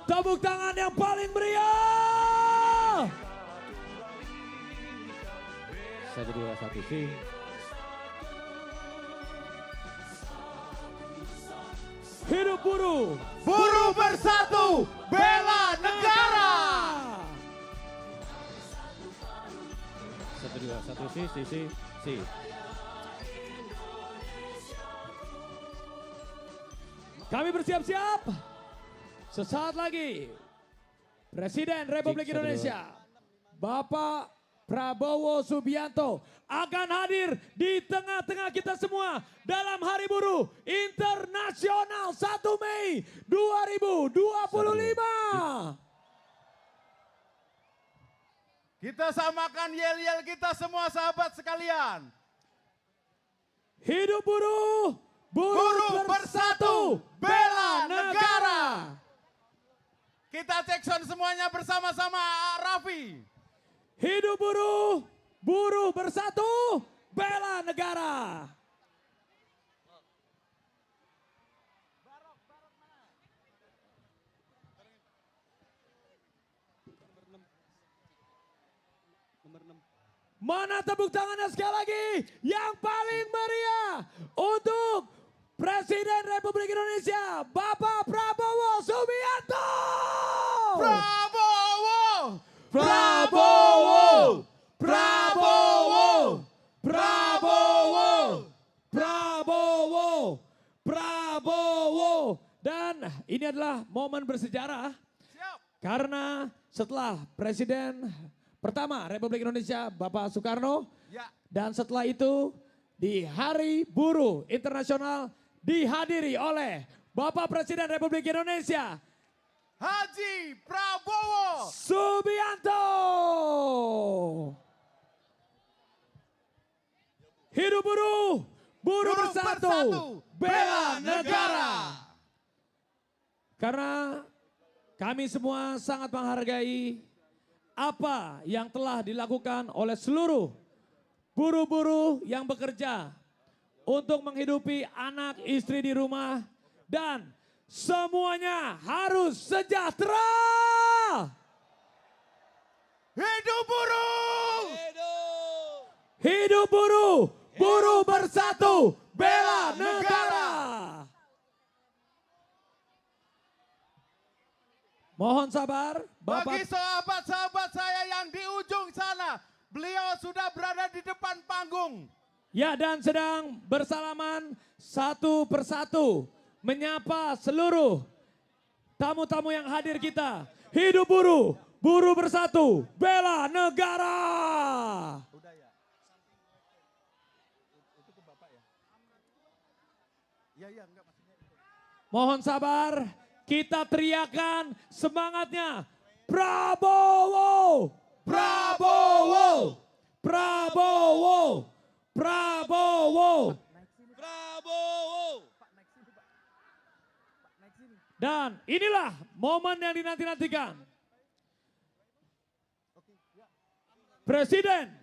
Tepuk tangan yang paling meriah. 1, 2, 1, sing. Hidup buruh. Buruh bersatu, bela negara. 1, 2, 1, si. Kami bersiap-siap. Sesaat lagi Presiden Republik Cik, 1, 2. Indonesia Bapak Prabowo Subianto akan hadir di tengah-tengah kita semua dalam Hari Buruh Internasional 1 Mei 2025. Kita samakan yel-yel kita semua sahabat sekalian. Hidup buruh, Buruh bersatu, bela negara. Kita cek sound semuanya bersama-sama, Raffi. hidup buruh, buruh bersatu, bela negara. Mana tepuk tangannya sekali lagi yang paling meriah untuk Presiden Republik Indonesia Bapak Prabowo Subianto. Prabowo, Prabowo, Prabowo, Prabowo, Prabowo, Prabowo. Dan ini adalah momen bersejarah siap. karena setelah Presiden pertama Republik Indonesia Bapak Soekarno Ya, dan setelah itu di Hari Buruh Internasional dihadiri oleh Bapak Presiden Republik Indonesia Haji Prabowo. Subianto. Hidup buruh, buruh bersatu, bela negara. Karena kami semua sangat menghargai apa yang telah dilakukan oleh seluruh buruh-buruh yang bekerja untuk menghidupi anak istri di rumah dan semuanya harus sejahtera. Hidup buruh. Hidup buruh, buruh bersatu, bela negara. Mohon sabar, Bagi Bapak. sahabat-sahabat saya yang di ujung sana, beliau sudah berada di depan panggung. Ya, dan sedang bersalaman satu persatu menyapa seluruh tamu-tamu yang hadir kita. Hidup buruh, buruh bersatu, bela negara. Udah ya. Itu ke Bapak ya? Iya, enggak maksudnya. Mohon sabar, kita teriakan semangatnya. Prabowo, Prabowo, Prabowo, Prabowo. Dan inilah momen yang dinanti-nantikan. Presiden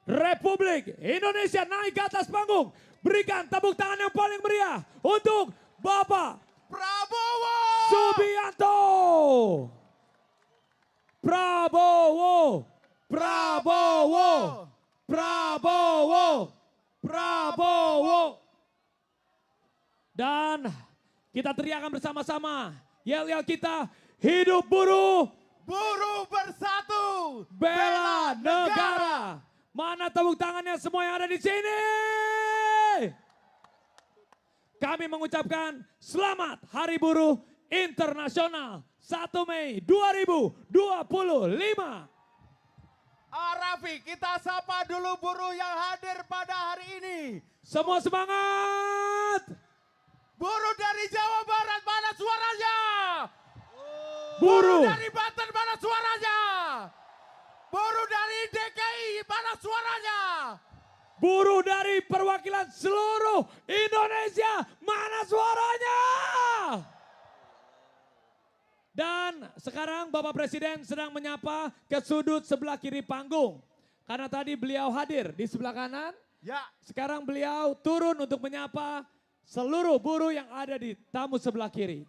Republik Indonesia naik ke atas panggung. Berikan tepuk tangan yang paling meriah untuk Bapak Prabowo. Subianto. Prabowo, Prabowo, Prabowo, Prabowo. Dan kita teriakan bersama-sama. Yel-yel kita, hidup buruh, Buruh bersatu, bela negara. Mana tepuk tangannya semua yang ada di sini? Kami mengucapkan selamat Hari Buruh Internasional 1 Mei 2025. Raffi, kita sapa dulu buruh yang hadir pada hari ini. Semua semangat. Buruh dari Jawa Barat, mana suaranya? Buruh. Dari Banten, mana suaranya? Buruh dari DKI, mana suaranya? Buruh dari perwakilan seluruh Indonesia, mana suaranya? Dan sekarang Bapak Presiden sedang menyapa ke sudut sebelah kiri panggung. Karena tadi beliau hadir di sebelah kanan, Ya, sekarang beliau turun untuk menyapa seluruh buruh yang ada di tamu sebelah kiri.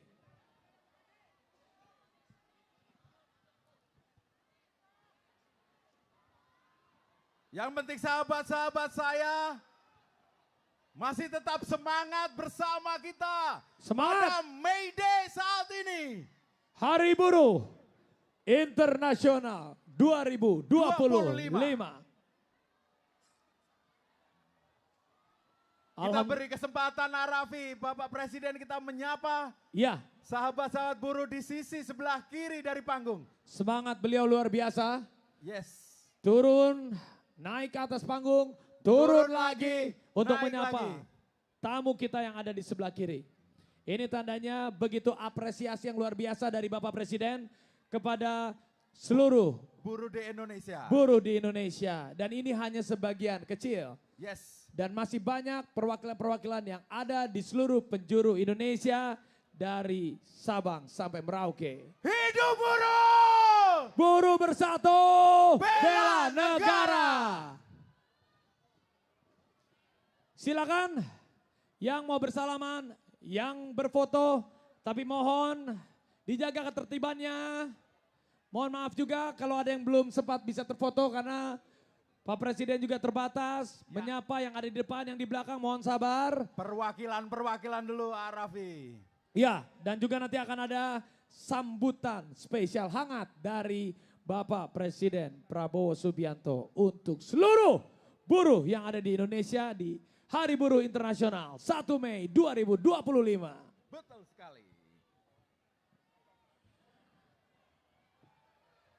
Yang penting sahabat-sahabat saya masih tetap semangat bersama kita. Semangat. Pada May Day saat ini. Hari Buruh Internasional 2025. Kita beri kesempatan Arafi, Bapak Presiden, kita menyapa Ya, sahabat-sahabat buruh di sisi sebelah kiri dari panggung. semangat beliau luar biasa. Yes. Turun, naik ke atas panggung, turun lagi untuk naik menyapa lagi. tamu kita yang ada di sebelah kiri. Ini tandanya begitu apresiasi yang luar biasa dari Bapak Presiden kepada seluruh Buruh di Indonesia. buruh di Indonesia. Dan ini hanya sebagian kecil. Yes. Dan masih banyak perwakilan-perwakilan yang ada di seluruh penjuru Indonesia dari Sabang sampai Merauke. Hidup buruh! Buruh bersatu, Bela bela negara. Silakan yang mau bersalaman, yang berfoto, tapi mohon dijaga ketertibannya. Mohon maaf juga kalau ada yang belum sempat bisa terfoto karena Pak Presiden juga terbatas. Ya. Menyapa yang ada di depan, yang di belakang mohon sabar. Perwakilan dulu Arafi. Ya, dan juga nanti akan ada sambutan spesial hangat dari Bapak Presiden Prabowo Subianto untuk seluruh buruh yang ada di Indonesia di Hari Buruh Internasional 1 Mei 2025. Betul sekali.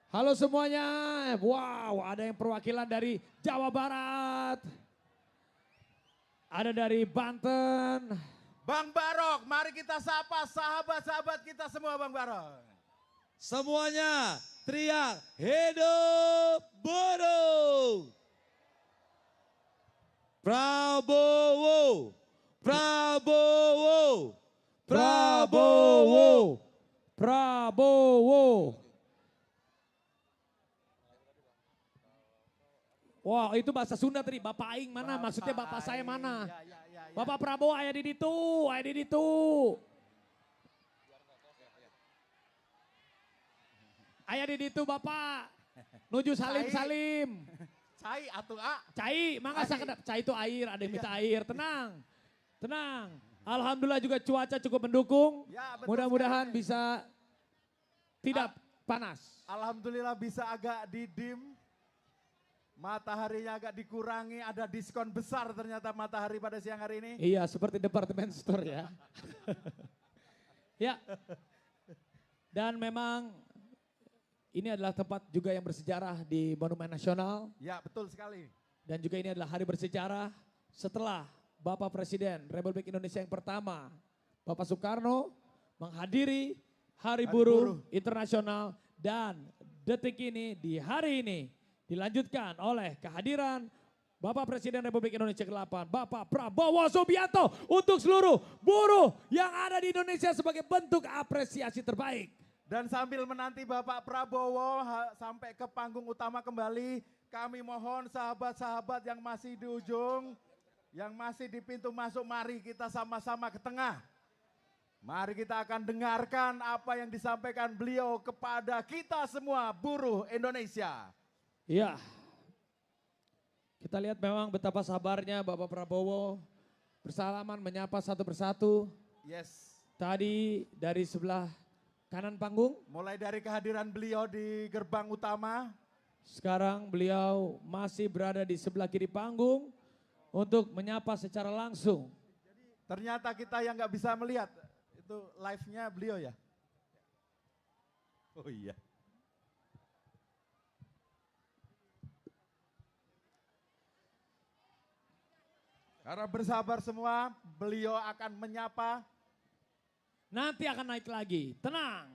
Halo semuanya, wow ada yang perwakilan dari Jawa Barat, ada dari Banten. Bang Barok, mari kita sapa sahabat-sahabat kita semua Bang Barok. Semuanya teriak hidup buruh. Prabowo, Prabowo, Prabowo, Prabowo. Wah itu bahasa Sunda tadi, Bapak Aing mana? Maksudnya Bapak saya mana? Ya. Bapak Prabowo ayah di ditu, ayah di ditu. Ayah di ditu Bapak. Nuju salim. Cai atuh A. Cai, mangga sakedap. Cai itu air, ada yang minta air. Tenang. Alhamdulillah juga cuaca cukup mendukung. Ya, betul Mudah-mudahan sekali. bisa tidak panas. Alhamdulillah bisa agak didim. Mataharinya agak dikurangi, ada diskon besar ternyata matahari pada siang hari ini. Iya, seperti departemen store ya. Ya. Dan memang ini adalah tempat juga yang bersejarah di Monumen Nasional. Ya betul sekali. Dan juga ini adalah hari bersejarah setelah Bapak Presiden Republik Indonesia yang pertama, Bapak Soekarno menghadiri Hari Buruh Internasional. Dan detik ini, di hari ini, dilanjutkan oleh kehadiran Bapak Presiden Republik Indonesia ke-8, Bapak Prabowo Subianto untuk seluruh buruh yang ada di Indonesia sebagai bentuk apresiasi terbaik. Dan sambil menanti Bapak Prabowo sampai ke panggung utama kembali, kami mohon sahabat-sahabat yang masih di ujung, yang masih di pintu masuk, mari kita sama-sama ke tengah. Mari kita akan dengarkan apa yang disampaikan beliau kepada kita semua buruh Indonesia. Iya, kita lihat memang betapa sabarnya Bapak Prabowo bersalaman menyapa satu persatu. Yes. Tadi dari sebelah kanan panggung, Mulai dari kehadiran beliau di gerbang utama. sekarang beliau masih berada di sebelah kiri panggung untuk menyapa secara langsung. Ternyata kita yang nggak bisa melihat, itu live-nya beliau ya? Oh iya. Karena bersabar semua, beliau akan menyapa. Nanti akan naik lagi, tenang.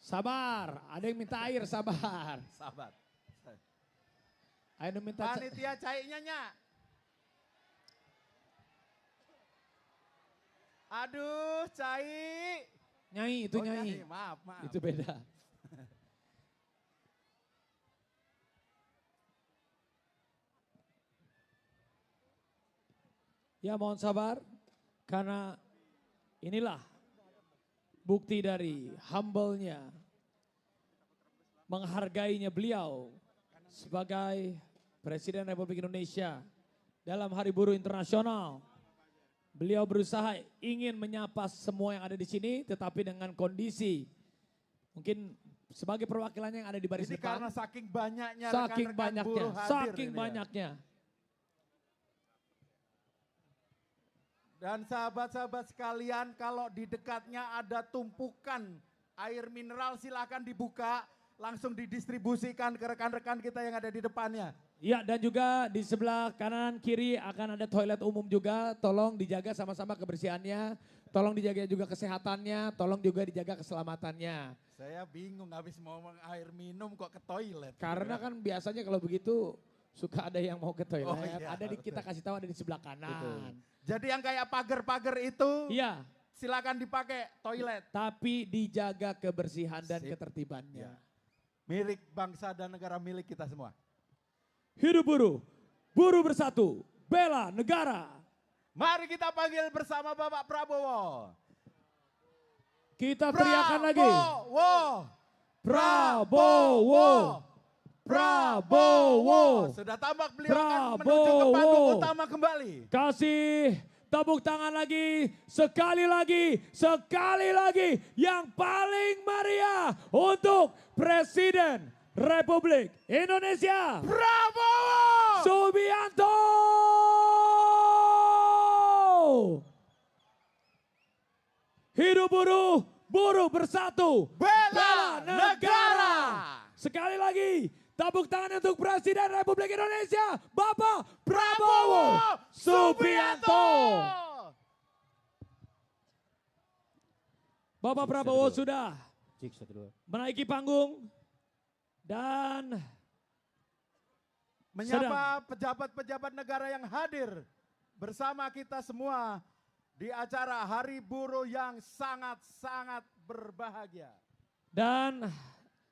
Sabar, ada yang minta air, sabar. Sahabat. Ada yang minta Panitia cainya nya. Aduh, cai. Nyai, itu Oh, nyai. Maaf. Itu beda. Ya mohon sabar karena inilah bukti dari humble-nya, menghargainya beliau sebagai Presiden Republik Indonesia dalam Hari Buruh Internasional. Beliau berusaha ingin menyapa semua yang ada di sini tetapi dengan kondisi mungkin sebagai perwakilannya yang ada di baris Ini depan. karena saking banyaknya Saking rekan-rekan banyaknya, buruh hadir saking ini ya. banyaknya. Dan sahabat-sahabat sekalian, kalau di dekatnya ada tumpukan air mineral silakan dibuka, langsung didistribusikan ke rekan-rekan kita yang ada di depannya. Ya, dan juga di sebelah kanan kiri akan ada toilet umum juga. Tolong dijaga sama-sama kebersihannya. Tolong dijaga juga kesehatannya. Tolong juga dijaga keselamatannya. Saya bingung habis mau air minum kok ke toilet. Karena kan biasanya kalau begitu suka ada yang mau ke toilet. Oh iya, Ada di kita kasih tahu ada di sebelah kanan. Jadi yang kayak pagar-pagar itu Iya, silakan dipakai toilet. tapi dijaga kebersihan dan Sip. ketertibannya. Ya. Milik bangsa dan negara milik kita semua. Hidup buruh, buruh bersatu, bela negara. Mari kita panggil bersama Bapak Prabowo. Kita teriakan lagi. Prabowo. Prabowo. Sudah tampak beliau akan menuju ke Prabowo. panggung utama kembali. Kasih tepuk tangan lagi, sekali lagi yang paling meriah untuk Presiden Republik Indonesia Prabowo. Subianto. Hidup buruh, buruh bersatu, Bela negara. Sekali lagi, tepuk tangan untuk Presiden Republik Indonesia, Bapak Prabowo Subianto. Bapak Prabowo sudah Cik, 1, 2. menaiki panggung dan Menyapa pejabat-pejabat negara yang hadir bersama kita semua di acara Hari Buruh yang sangat-sangat berbahagia. dan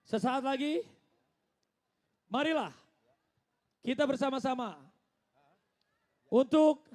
sesaat lagi marilah kita bersama-sama untuk